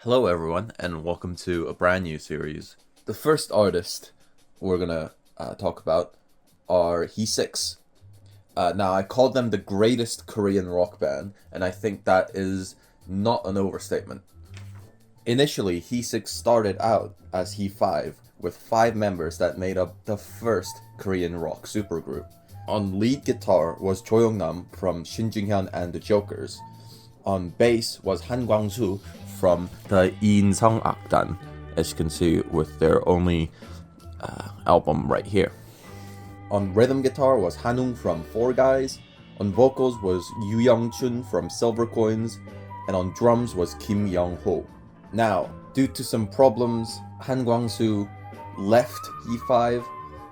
Hello everyone, and welcome to a brand new series. The first artist we're gonna talk about are He6. Now, I called them the greatest Korean rock band, and I think that is not an overstatement. Initially, He6 started out as He5, with 5 members that made up the first Korean rock supergroup. On lead guitar was Choi Young-nam from Shin Jung-hyun and the Jokers. On bass was Han Kwang-soo from the in-a-gadda-da-vida, as you can see with their only album right here. On rhythm guitar was Hanung from Four Guys, on vocals was Yoo Young-chun from Silver Coins, and on drums was Kim Young-ho. Now, due to some problems, Han Kwang-soo left E5,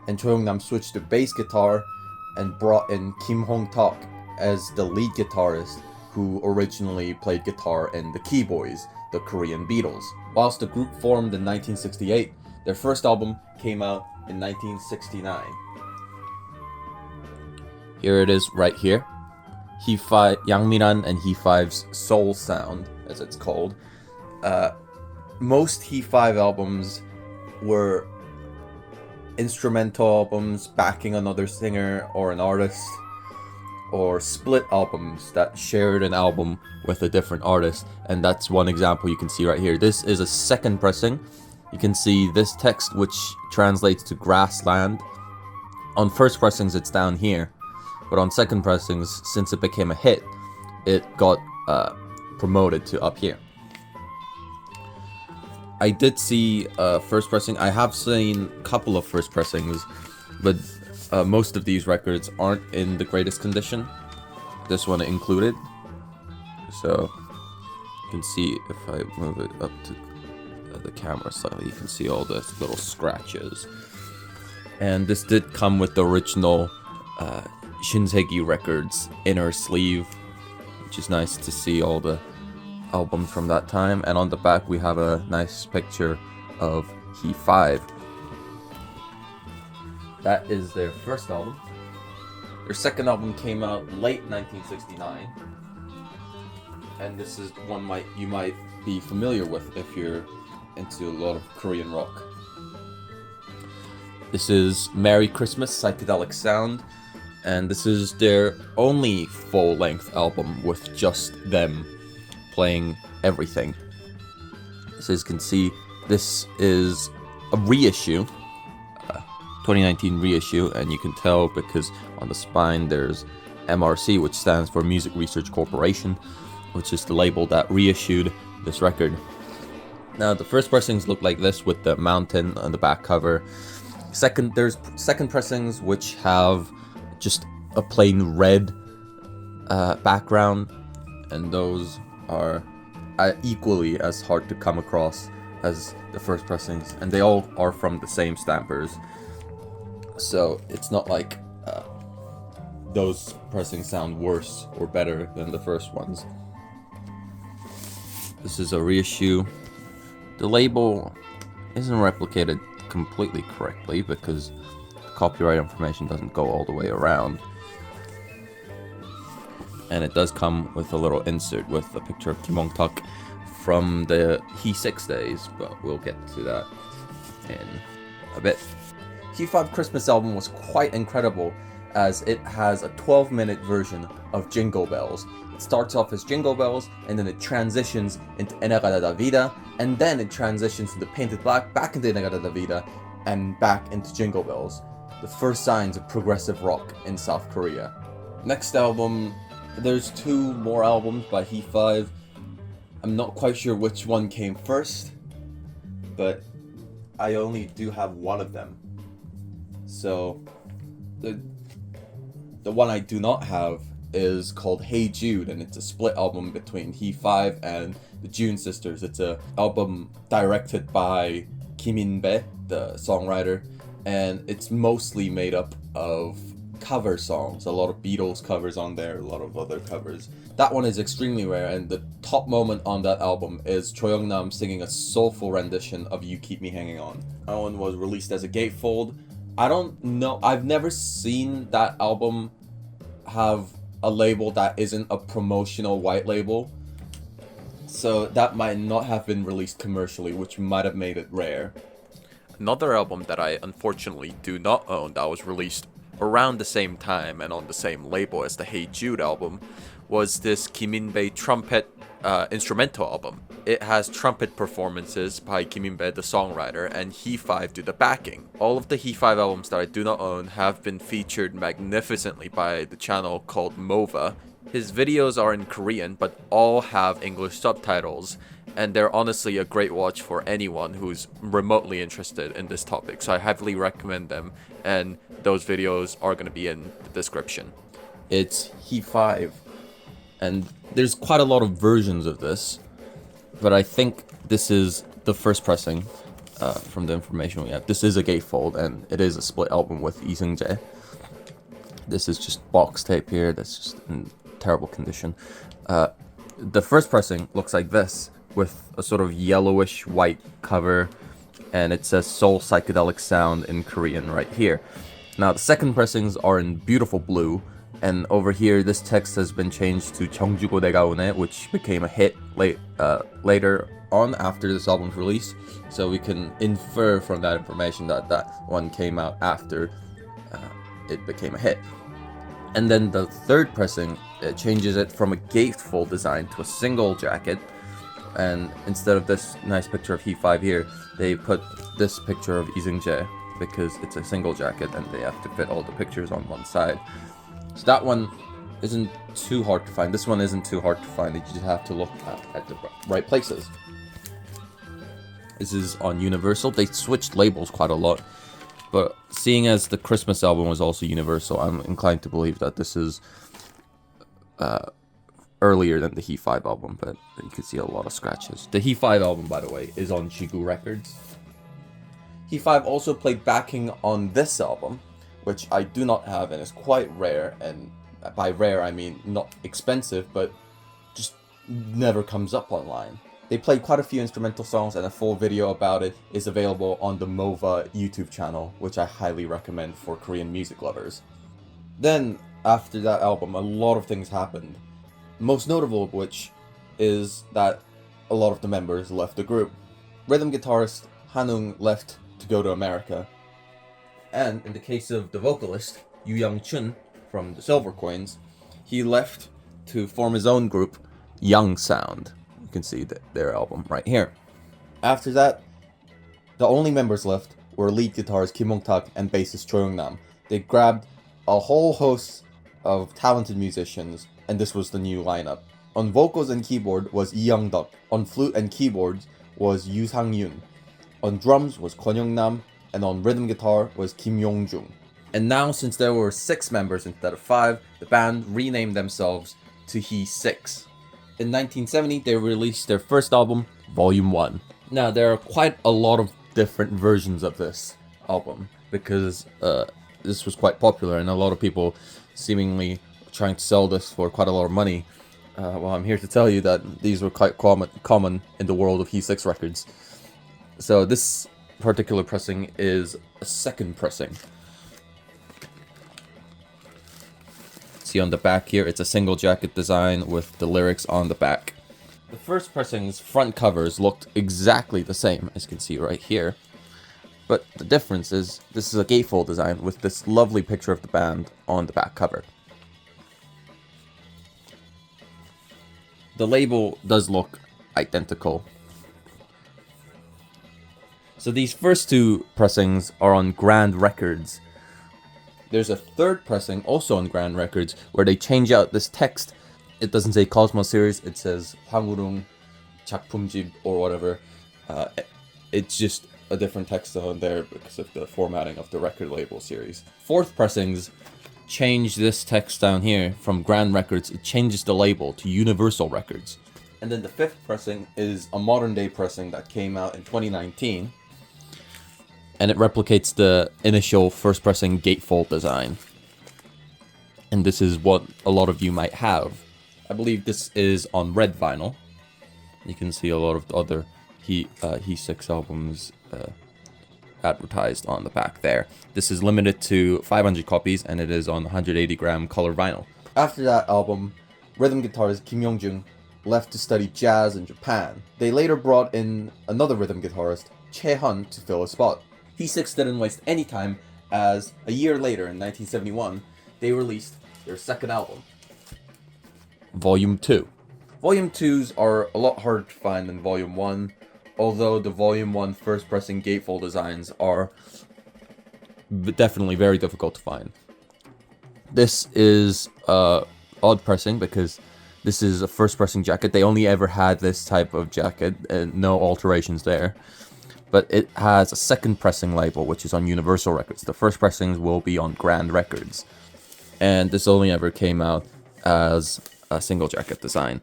and Choi Young-nam switched to bass guitar and brought in Kim Hong-tak as the lead guitarist, who originally played guitar in the Key Boys, the Korean Beatles. Whilst the group formed in 1968, their first album came out in 1969. Here it is right here. He5, Yang Miran and He5's Soul Sound, as it's called. Most He5 albums were instrumental albums backing another singer or an artist, or split albums that shared an album with a different artist, and that's one example you can see right here. This is a second pressing. You can see this text, which translates to grassland. On first pressings it's down here, but on second pressings, since it became a hit, it got promoted to up here. I did see first pressing. I have seen a couple of first pressings, but most of these records aren't in the greatest condition. This one included. So you can see if I move it up to the camera slightly, you can see all the little scratches. And this did come with the original Shinse기 Records inner sleeve, which is nice to see all the albums from that time. And on the back we have a nice picture of He5. That is their first album. Their second album came out late 1969, and this is one you might be familiar with if you're into a lot of Korean rock. This is Merry Christmas Psychedelic Sound, and this is their only full-length album with just them playing everything. So as you can see, this is a reissue, 2019 reissue, and you can tell because on the spine there's MRC, which stands for Music Research Corporation, which is the label that reissued this record. Now, the first pressings look like this with the mountain on the back cover. There's second pressings which have just a plain red background, and those are equally as hard to come across as the first pressings, and they all are from the same stampers. So it's not like those pressings sound worse or better than the first ones. This is a reissue. The label isn't replicated completely correctly because the copyright information doesn't go all the way around. And it does come with a little insert with a picture of Kim Hong-tak from the He6 days, but we'll get to that in a bit. He5 Christmas album was quite incredible, as it has a 12-minute version of Jingle Bells. It starts off as Jingle Bells, and then it transitions into In-a-gadda-da-vida, and then it transitions into Painted Black, back into In-a-gadda-da-vida, and back into Jingle Bells. The first signs of progressive rock in South Korea. Next album, there's 2 more albums by He5. I'm not quite sure which one came first, but I only do have one of them. So, the one I do not have is called Hey Jude, and it's a split album between He5 and the June Sisters. It's an album directed by Kim In-bae, the songwriter, and it's mostly made up of cover songs. A lot of Beatles covers on there, a lot of other covers. That one is extremely rare, and the top moment on that album is Choi Young-nam singing a soulful rendition of You Keep Me Hanging On. That one was released as a gatefold. I don't know, I've never seen that album have a label that isn't a promotional white label. So that might not have been released commercially, which might have made it rare. Another album that I unfortunately do not own that was released around the same time and on the same label as the Hey Jude album was this Kim In-bae trumpet instrumental album. It has trumpet performances by Kim In-bae, the songwriter, and He6 do the backing. All of the He6 albums that I do not own have been featured magnificently by the channel called Mova. His videos are in Korean, but all have English subtitles, and they're honestly a great watch for anyone who's remotely interested in this topic, so I heavily recommend them, and those videos are going to be in the description. It's He6, and there's quite a lot of versions of this, but I think this is the first pressing from the information we have. This is a gatefold, and it is a split album with Lee Seung-jae. This is just box tape here, that's just in terrible condition. The first pressing looks like this, with a sort of yellowish white cover, and it says Soul Psychedelic Sound in Korean right here. Now the second pressings are in beautiful blue, and over here this text has been changed to 정주고 내가 오네, which became a hit later on after this album's release, so we can infer from that information that that one came out after it became a hit. And then the third pressing, it changes it from a gatefold design to a single jacket, and instead of this nice picture of He6 here, they put this picture of Lee Seung-jae because it's a single jacket and they have to fit all the pictures on one side. So that one isn't too hard to find. This one isn't too hard to find. You just have to look at the right places. This is on Universal. They switched labels quite a lot, but seeing as the Christmas album was also Universal, I'm inclined to believe that this is earlier than the He6 album, but you can see a lot of scratches. The He6 album, by the way, is on Jigu Records. He6 also played backing on this album, which I do not have, and is quite rare, and by rare I mean not expensive, but just never comes up online. They played quite a few instrumental songs, and a full video about it is available on the Mova YouTube channel, which I highly recommend for Korean music lovers. Then, after that album, a lot of things happened. Most notable of which is that a lot of the members left the group. Rhythm guitarist Hanung left to go to America, and in the case of the vocalist Yu Young-chun from the Silver Coins, he left to form his own group, Young Sound. You can see their album right here. After that, the only members left were lead guitarist Kim Hong-tak and bassist Choi Young-nam. They grabbed a whole host of talented musicians, and this was the new lineup. On vocals and keyboard was Lee Young-duk. On flute and keyboards was Yoo Sang-yoon. On drums was Kwon Young-nam, and on rhythm guitar was Kim Yong-jung. And now, since there were 6 members instead of 5, the band renamed themselves to He6. In 1970, they released their first album, Volume 1. Now, there are quite a lot of different versions of this album, because this was quite popular, and a lot of people seemingly trying to sell this for quite a lot of money. Well, I'm here to tell you that these were quite common in the world of He6 records. So this particular pressing is a second pressing. See on the back here, it's a single jacket design with the lyrics on the back. The first pressing's front covers looked exactly the same, as you can see right here. But the difference is, this is a gatefold design with this lovely picture of the band on the back cover. The label does look identical. So these first 2 pressings are on Grand Records. There's a third pressing also on Grand Records where they change out this text. It doesn't say Cosmos Series, it says 황우릉 작품집 or whatever. It's just a different text on there because of the formatting of the record label series. Fourth pressings change this text down here from Grand Records. It changes the label to Universal Records. And then the fifth pressing is a modern day pressing that came out in 2019. And it replicates the initial first pressing gatefold design. And this is what a lot of you might have. I believe this is on red vinyl. You can see a lot of the other He6 albums advertised on the back there. This is limited to 500 copies, and it is on 180 gram color vinyl. After that album, rhythm guitarist Kim Yong-jung left to study jazz in Japan. They later brought in another rhythm guitarist, Che-hun, to fill his spot. He6 didn't waste any time, as a year later, in 1971, they released their second album, Volume 2. Volume 2s are a lot harder to find than Volume 1, although the Volume 1 first pressing gatefold designs are definitely very difficult to find. This is odd pressing because this is a first pressing jacket. They only ever had this type of jacket and no alterations there. But it has a second pressing label, which is on Universal Records. The first pressings will be on Grand Records. And this only ever came out as a single jacket design.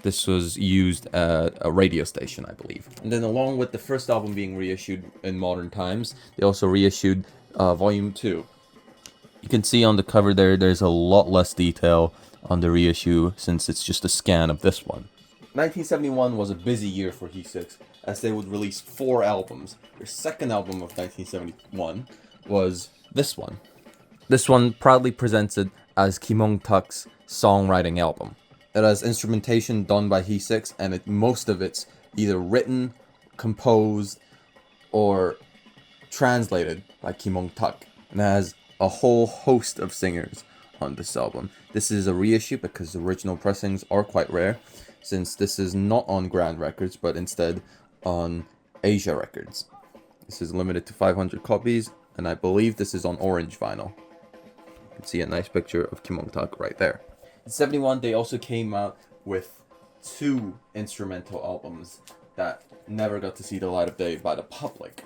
This was used at a radio station, I believe. And then along with the first album being reissued in modern times, they also reissued Volume 2. You can see on the cover there's a lot less detail on the reissue since it's just a scan of this one. 1971 was a busy year for He6, as they would release 4 albums. Their second album of 1971 was this one. This one proudly presents it as Kim Hong-tak's songwriting album. It has instrumentation done by He6, and most of it's either written, composed, or translated by Kim Hong-tak. And it has a whole host of singers on this album. This is a reissue because the original pressings are quite rare, since this is not on Grand Records, but instead on Asia Records. This is limited to 500 copies, and I believe this is on orange vinyl. You can see a nice picture of Kim Hong-tak right there. In 71, they also came out with 2 instrumental albums that never got to see the light of day by the public.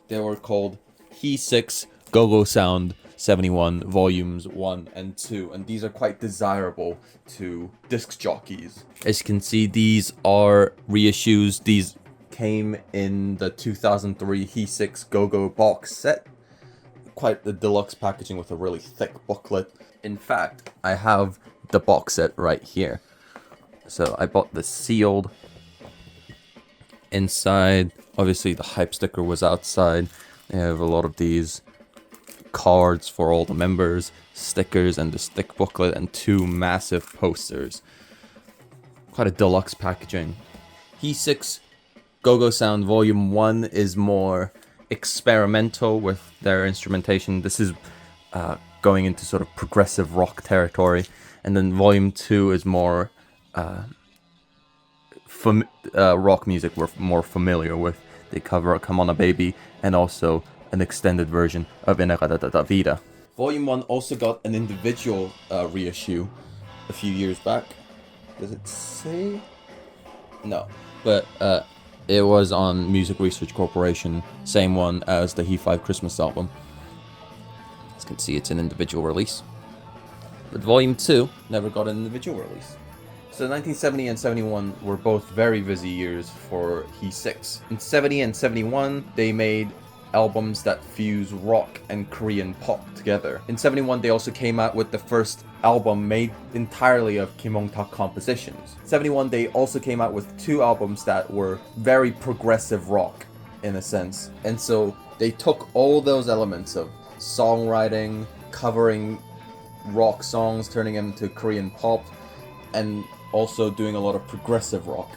They were called He6 Go-Go Sound 71 Volumes 1 and 2, and these are quite desirable to disc jockeys. As you can see, these are reissues. These came in the 2003 He6 Go-Go box set. Quite the deluxe packaging with a really thick booklet. In fact, I have the box set right here. So I bought the sealed. Inside, obviously the hype sticker was outside. They have a lot of these cards for all the members, stickers, and this thick booklet, and 2 massive posters. Quite a deluxe packaging. He6 Go-Go Sound Volume 1 is more experimental with their instrumentation. This is going into sort of progressive rock territory. And then Volume 2 is more rock music we're more familiar with. They cover Come On a Baby and also an extended version of In-a-gadda-da-vida. Volume 1 also got an individual reissue a few years back. Does it say? No. But it was on Music Research Corporation, same one as the He5 Christmas album. As you can see, it's an individual release. But Volume 2 never got an individual release. So 1970 and 71 were both very busy years for He6. In 70 and 71, they made albums that fuse rock and Korean pop together. In 71, they also came out with the first album made entirely of Kim Hong-tak compositions. 71, they also came out with 2 albums that were very progressive rock, in a sense. And so they took all those elements of songwriting, covering rock songs, turning them into Korean pop, and also doing a lot of progressive rock.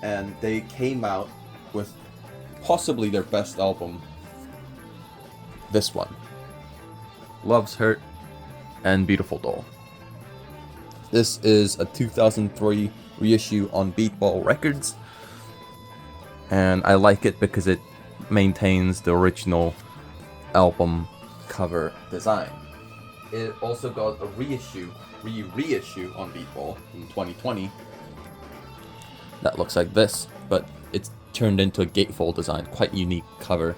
And they came out with possibly their best album, this one, Love's Hurt and Beautiful Doll. This is a 2003 reissue on Beatball Records, and I like it because it maintains the original album cover design. It also got a reissue on Beatball in 2020 that looks like this, but it's turned into a gatefold design, quite unique cover.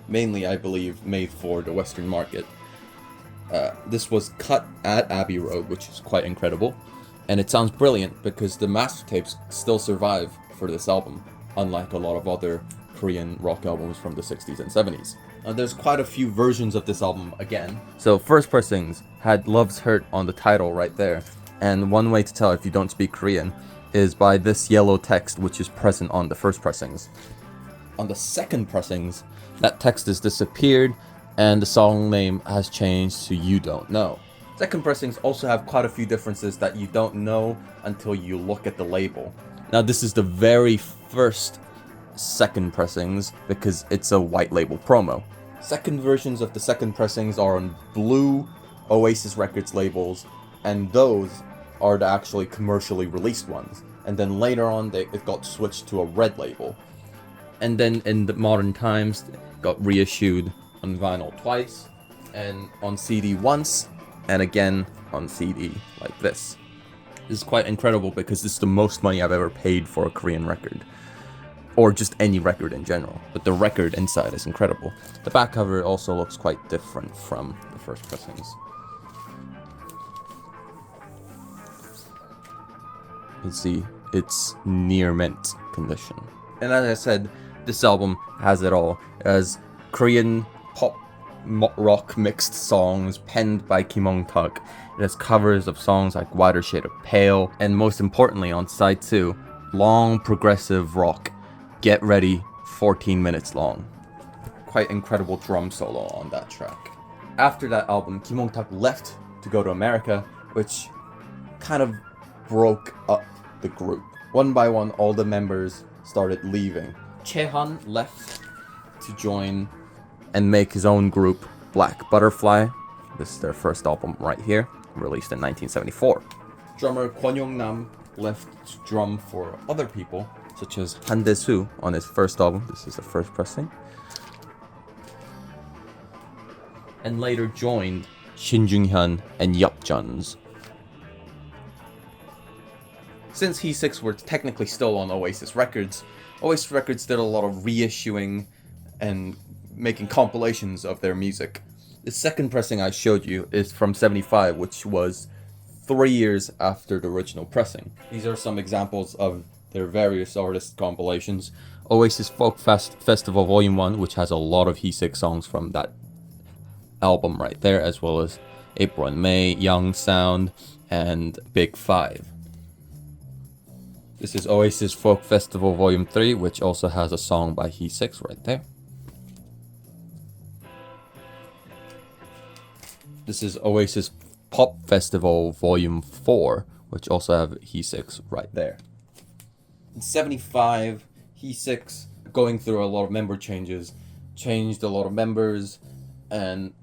Mainly, I believe, made for the Western market. This was cut at Abbey Road, which is quite incredible, and it sounds brilliant because the master tapes still survive for this album, unlike a lot of other Korean rock albums from the 60s and 70s. There's quite a few versions of this album again. So first pressings had Love's Hurt on the title right there, and one way to tell if you don't speak Korean is by this yellow text which is present on the first pressings. On the second pressings, that text has disappeared and the song name has changed to You Don't Know. Second pressings also have quite a few differences that you don't know until you look at the label. Now this is the very first second pressings because it's a white label promo. Second versions of the second pressings are on blue Oasis Records labels, and those are the actually commercially released ones. And then later on it got switched to a red label. And then in the modern times, it got reissued on vinyl twice, and on CD once, and again on CD like this. This is quite incredible because this is the most money I've ever paid for a Korean record. Or just any record in general. But the record inside is incredible. The back cover also looks quite different from the first pressings. You can see it's near mint condition. And as I said, this album has it all. It has Korean pop rock mixed songs penned by Kim Hong-tak. It has covers of songs like Wider Shade of Pale, and most importantly on side 2, long progressive rock. Get ready, 14 minutes long. Quite incredible drum solo on that track. After that album, Kim Hong-tak left to go to America, which kind of broke up the group. One by one, all the members started leaving. Chaehan left to join and make his own group, Black Butterfly. This is their first album right here, released in 1974. Drummer Kwon Young-nam left to drum for other people, such as Han Dae-soo on his first album. This is the first pressing. And later joined Shin Jung-hyun and Yup Juns. Since He6 were technically still on Oasis Records, Oasis Records did a lot of reissuing and making compilations of their music. The second pressing I showed you is from 75, which was 3 years after the original pressing. These are some examples of their various artist compilations. Oasis Folk Festival Volume 1, which has a lot of He6 songs from that album right there, as well as April and May, Young Sound, and Big Five. This is Oasis Folk Festival Volume 3, which also has a song by He6 right there. This is Oasis Pop Festival Volume 4, which also have He6 right there. In 75, He6, going through a lot of member changes, changed a lot of members, and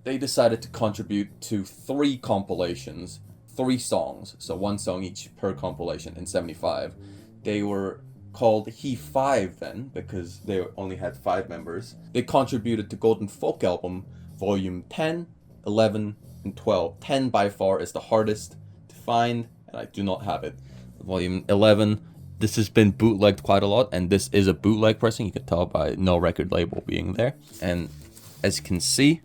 they decided to contribute to 3 compilations, 3 songs, so 1 song each per compilation in 75. They were called He5 then, because they only had 5 members. They contributed to Golden Folk Album Volume 10, 11, and 12. 10 by far is the hardest to find, and I do not have it. Volume 11, this has been bootlegged quite a lot, and this is a bootleg pressing. You can tell by no record label being there. And as you can see,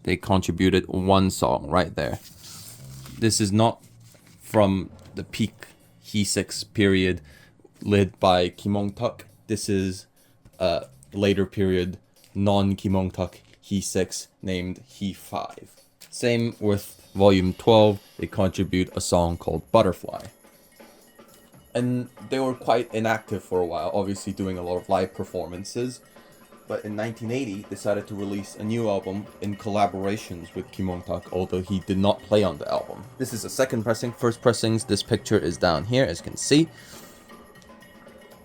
they contributed 1 song right there. This is not from the peak He6 period led by Kim Hong-tak. This is a later period non-Kim Hong-tak He6 named He5. Same with Volume 12, they contribute a song called Butterfly. And they were quite inactive for a while, obviously doing a lot of live performances. But in 1980, decided to release a new album in collaborations with Kim Hong-tak, although he did not play on the album. This is a second pressing. First pressings, this picture is down here, as you can see.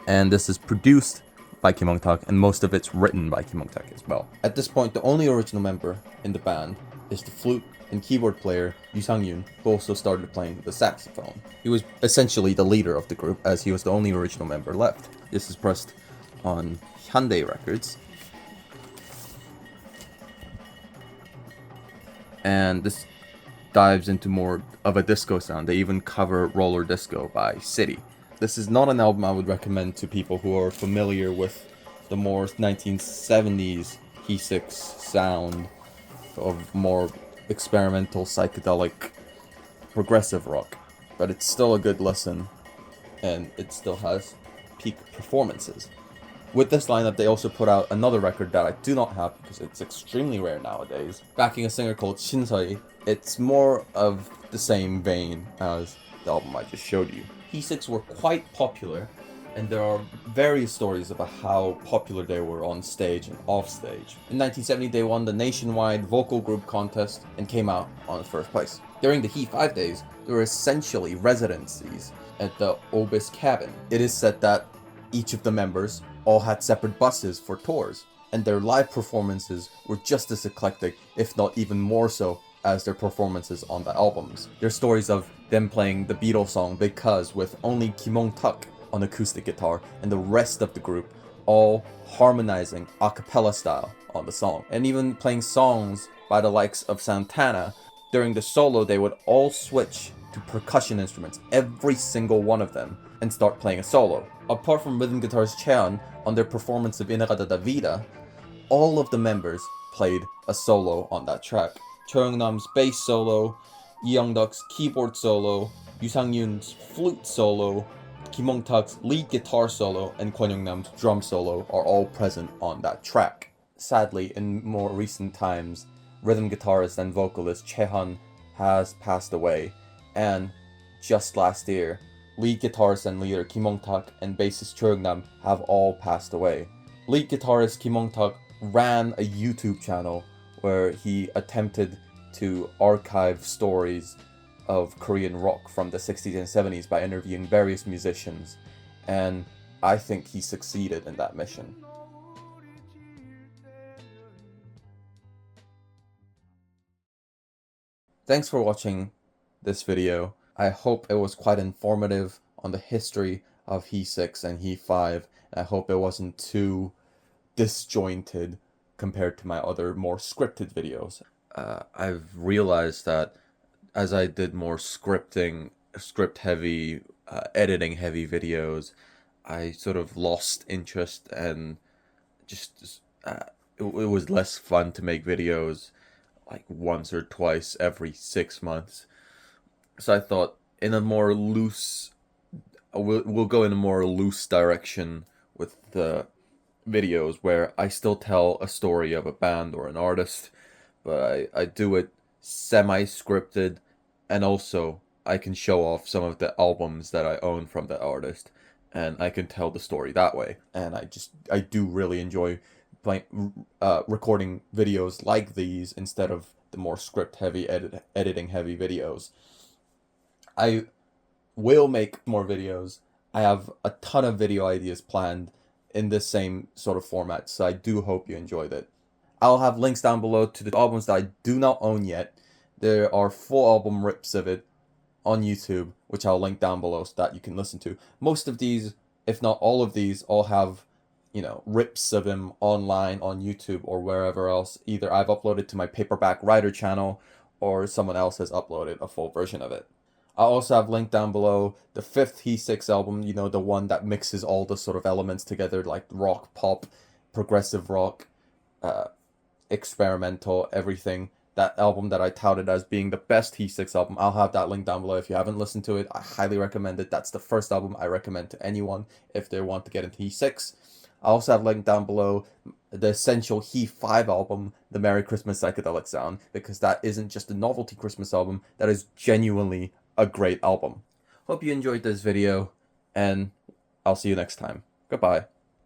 And this is produced by Kim Hong-tak, and most of it's written by Kim Hong-tak as well. At this point, the only original member in the band is the flute and keyboard player Yoo Sang-yoon, who also started playing the saxophone. He was essentially the leader of the group, as he was the only original member left. This is pressed on Hyundai Records. And this dives into more of a disco sound. They even cover Roller Disco by City. This is not an album I would recommend to people who are familiar with the more 1970s He6 sound of more experimental, psychedelic, progressive rock. But it's still a good listen, and it still has peak performances. With this lineup, they also put out another record that I do not have because it's extremely rare nowadays, backing a singer called Shin Seo. It's more of the same vein as the album I just showed you. He6 were quite popular and there are various stories about how popular they were on stage and off stage. In 1970, they won the nationwide vocal group contest and came out on first place. During the He5 days, there were essentially residencies at the Obis cabin. It is said that each of the members all had separate buses for tours, and their live performances were just as eclectic, if not even more so, as their performances on the albums. There's stories of them playing the Beatles song Because with only Kim-ong-tak on acoustic guitar and the rest of the group all harmonizing a cappella style on the song, and even playing songs by the likes of Santana. During the solo, they would all switch to percussion instruments, every single one of them, and start playing a solo. Apart from rhythm guitarist Cheon on their performance of In-a-gadda-da-vida, all of the members played a solo on that track. Choyoung-nam's bass solo, Lee Young-duk's keyboard solo, Yoo Sang-yoon's flute solo, Kim-ong-tak's lead guitar solo, and Kwon Young-nam's drum solo are all present on that track. Sadly, in more recent times, rhythm guitarist and vocalist Chaehan has passed away, and just last year, lead guitarist and leader Kim-ong-tak and bassist Choyoung-nam have all passed away. Lead guitarist Kim-ong-tak ran a YouTube channel where he attempted to archive stories of Korean rock from the 60s and 70s by interviewing various musicians, and I think he succeeded in that mission. Thanks for watching this video. I hope it was quite informative on the history of He6 and He5, and I hope it wasn't too disjointed compared to my other more scripted videos. I've realized that as I did more script heavy, editing heavy videos, I sort of lost interest, and it was less fun to make videos like once or twice every 6 months. So I thought in a more loose, we'll go in a more loose direction with the videos where I still tell a story of a band or an artist, but I do it semi-scripted, and also I can show off some of the albums that I own from the artist, and I can tell the story that way. And I do really enjoy recording videos like these instead of the more script heavy, editing heavy videos. I will make more videos. I have a ton of video ideas planned in this same sort of format, so I do hope you enjoyed it. I'll have links down below to the albums that I do not own yet. There are full album rips of it on YouTube, which I'll link down below so that you can listen to. Most of these, if not all of these, all have, rips of them online on YouTube or wherever else. Either I've uploaded to my Paperback Writer channel, or someone else has uploaded a full version of it. I also have linked down below the 5th He6 album, the one that mixes all the sort of elements together, like rock, pop, progressive rock, experimental, everything. That album that I touted as being the best He6 album, I'll have that link down below. If you haven't listened to it, I highly recommend it. That's the first album I recommend to anyone if they want to get into He6. I also have linked down below the essential He5 album, The Merry Christmas Psychedelic Sound, because that isn't just a novelty Christmas album, that is genuinely a great album. Hope you enjoyed this video, and I'll see you next time. Goodbye.